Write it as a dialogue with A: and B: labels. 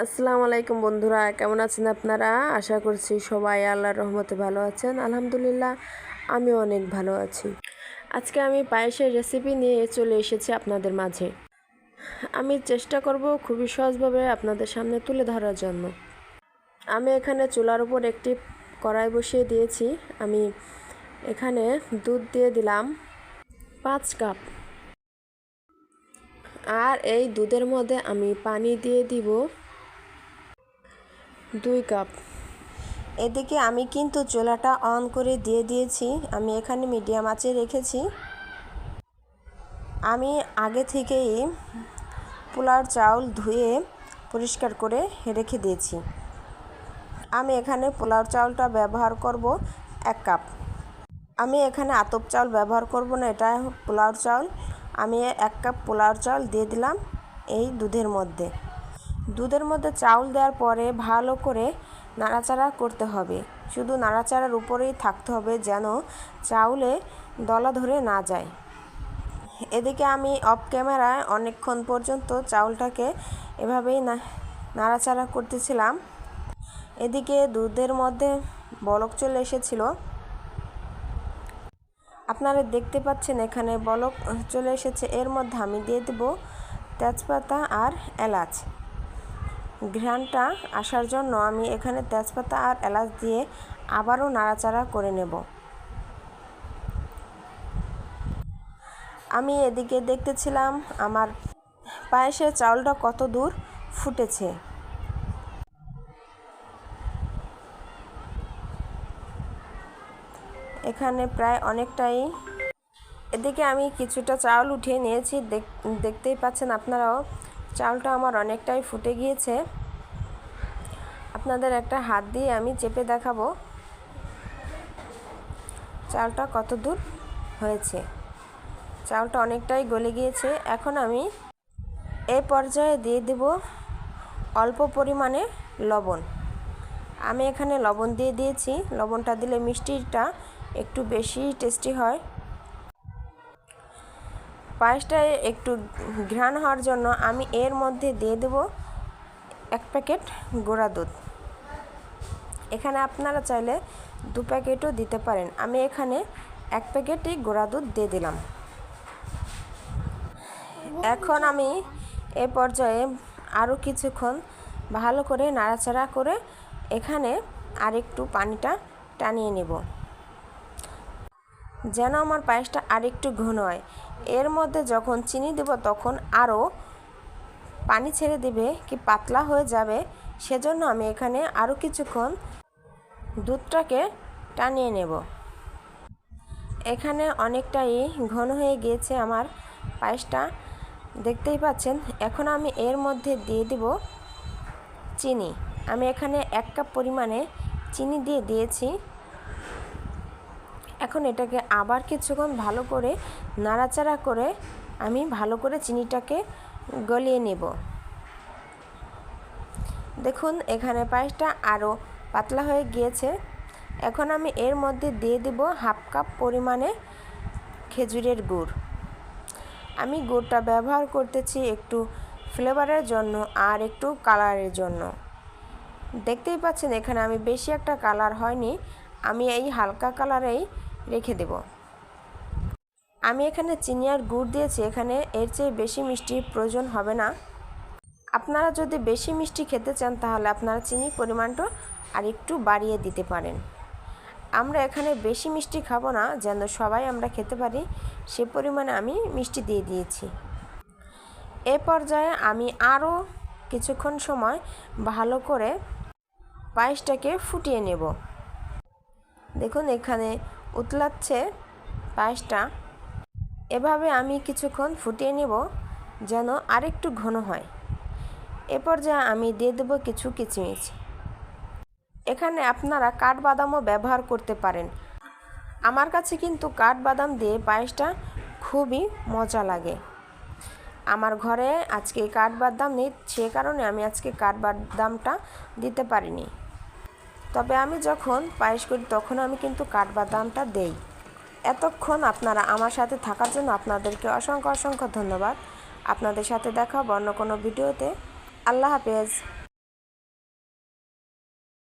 A: আসসালামু আলাইকুম বন্ধুরা, কেমন আছেন আপনারা? আশা করছি সবাই আল্লাহর রহমতে ভালো আছেন। আলহামদুলিল্লাহ, আমিও অনেক ভালো আছি। আজকে আমি পায়েসের রেসিপি নিয়ে চলে এসেছি আপনাদের মাঝে। আমি চেষ্টা করব খুবই সহজভাবে আপনাদের সামনে তুলে ধরার জন্য। আমি এখানে চুলার উপর একটি কড়াই বসিয়ে দিয়েছি। আমি এখানে দুধ দিয়ে দিলাম 5 কাপ, আর এই দুধের মধ্যে আমি পানি দিয়ে দিব 2 কাপ। এদিকে আমি কিন্তু চুলাটা অন করে দিয়ে দিয়েছি। আমি এখানে মিডিয়াম আঁচে রেখেছি। আমি আগে থেকেই পোলাওর চাউল ধুয়ে পরিষ্কার করে রেখে দিয়েছি। আমি এখানে পোলাওর চাউলটা ব্যবহার করব 1 কাপ। আমি এখানে আতপ চাউল ব্যবহার করব না, এটা পোলাওর চাউল। আমি 1 কাপ পোলাওর চাউল দিয়ে দিলাম এই দুধের মধ্যে। দুধের মধ্যে চাউল দেওয়ার পরে ভালো করে নাড়াচাড়া করতে হবে। শুধু নাড়াচাড়ার উপরেই থাকতে হবে, যেন চাউলে দলা ধরে না যায়। এদিকে আমি অফ ক্যামেরায় অনেকক্ষণ পর্যন্ত চাউলটাকে এভাবেই নাড়াচাড়া করতেছিলাম। এদিকে দুধের মধ্যে বলক চলে এসেছিল। আপনারা দেখতে পাচ্ছেন এখানে বলক চলে এসেছে। এর মধ্যে আমি দিয়ে দেব তেজপাতা আর এলাচ। ঘ্রাণটা আসার জন্য আমি এখানে তেজপাতা আর এলাচ দিয়ে আবারও নাড়াচাড়া করে নেব। আমি এদিকে দেখতেছিলাম আমার পায়েসের চাউলটা কত দূর ফুটেছে। এখানে প্রায় অনেকটাই। এদিকে আমি কিছুটা চাউল উঠিয়ে নিয়েছি। দেখতেই পাচ্ছেন আপনারাও, চাউলটা আমার অনেকটাই ফুটে গিয়েছে। আপনাদের একটা হাত দিয়ে আমি চেপে দেখাবো চাউলটা কত দূর হয়েছে। চাউলটা অনেকটাই গলে গিয়েছে। এখন আমি এই পর্যায়ে দিয়ে দেব অল্প পরিমাণে লবণ। আমি এখানে লবণ দিয়ে দিয়েছি। লবণটা দিলে মিষ্টিটা একটু বেশি টেস্টি হয়। পায়েসটা একটু ঘ্রাণ হওয়ার জন্য আমি এর মধ্যে দিয়ে দেব 1 প্যাকেট গুঁড়া দুধ। এখানে আপনারা চাইলে 2 প্যাকেটও দিতে পারেন। আমি এখানে 1 প্যাকেটই গুঁড়া দুধ দিয়ে দিলাম। এখন আমি এ পর্যায়ে আরও কিছুক্ষণ ভালো করে নাড়াচাড়া করে এখানে আরেকটু পানিটা টানিয়ে নেব, যেন আমার পায়েসটা আরেকটু ঘন হয়। এর মধ্যে যখন চিনি দেব তখন আরও পানি ছেড়ে দেবে, কি পাতলা হয়ে যাবে। সেজন্য আমি এখানে আরও কিছুক্ষণ দুধটাকে টানিয়ে নেব। এখানে অনেকটাই ঘন হয়ে গিয়েছে আমার পায়েসটা, দেখতেই পাচ্ছেন। এখন আমি এর মধ্যে দিয়ে দেব চিনি। আমি এখানে 1 কাপ পরিমাণে চিনি দিয়ে দিয়েছি। এখন এটাকে আবার কিছুক্ষণ ভালো করে নাড়াচাড়া করে আমি ভালো করে চিনিটাকে গলিয়ে নেব। দেখুন এখানে পায়েসটা আরও পাতলা হয়ে গিয়েছে। এখন আমি এর মধ্যে দিয়ে দেব 1/2 কাপ পরিমাণে খেজুরের গুড়। আমি গুড়টা ব্যবহার করতেছি একটু ফ্লেভারের জন্য আর একটু কালারের জন্য। দেখতেই পাচ্ছেন এখানে আমি বেশি একটা কালার হয়নি, আমি এই হালকা কালারেই রেখে দেব। আমি এখানে চিনি আর গুড় দিয়েছি, এখানে এর চেয়ে বেশি মিষ্টির প্রয়োজন হবে না। আপনারা যদি বেশি মিষ্টি খেতে চান তাহলে আপনারা চিনির পরিমাণটা আর একটু বাড়িয়ে দিতে পারেন। আমরা এখানে বেশি মিষ্টি খাবো না, যেন সবাই আমরা খেতে পারি সে পরিমাণে আমি মিষ্টি দিয়ে দিয়েছি। এ পর্যায়ে আমি আরও কিছুক্ষণ সময় ভালো করে পায়েসটাকে ফুটিয়ে নেব। দেখুন এখানে উতলাচ্ছে পায়েসটা। এভাবে আমি কিছুক্ষণ ফুটিয়ে নেব যেন আরেকটু ঘন হয়। এ পর্যায়ে আমি দিয়ে দেব কিছু কিশমিশ। এখানে আপনারা কাঠবাদামও ব্যবহার করতে পারেন। আমার কাছে কিন্তু কাঠবাদাম দিয়ে পায়েসটা খুবই মজা লাগে। আমার ঘরে আজকে কাঠবাদাম নেই, সে কারণে আমি আজকে কাঠবাদামটা দিতে পারিনি। তবে আমি যখন পায়েস করি তখন আমি কিন্তু কাঠবাদামটা দেই। এতক্ষণ আপনারা আমার সাথে থাকার জন্য আপনাদেরকে অসংখ্য অসংখ্য ধন্যবাদ। আপনাদের সাথে দেখা হবে অন্য কোনো ভিডিওতে। আল্লাহ হাফেজ।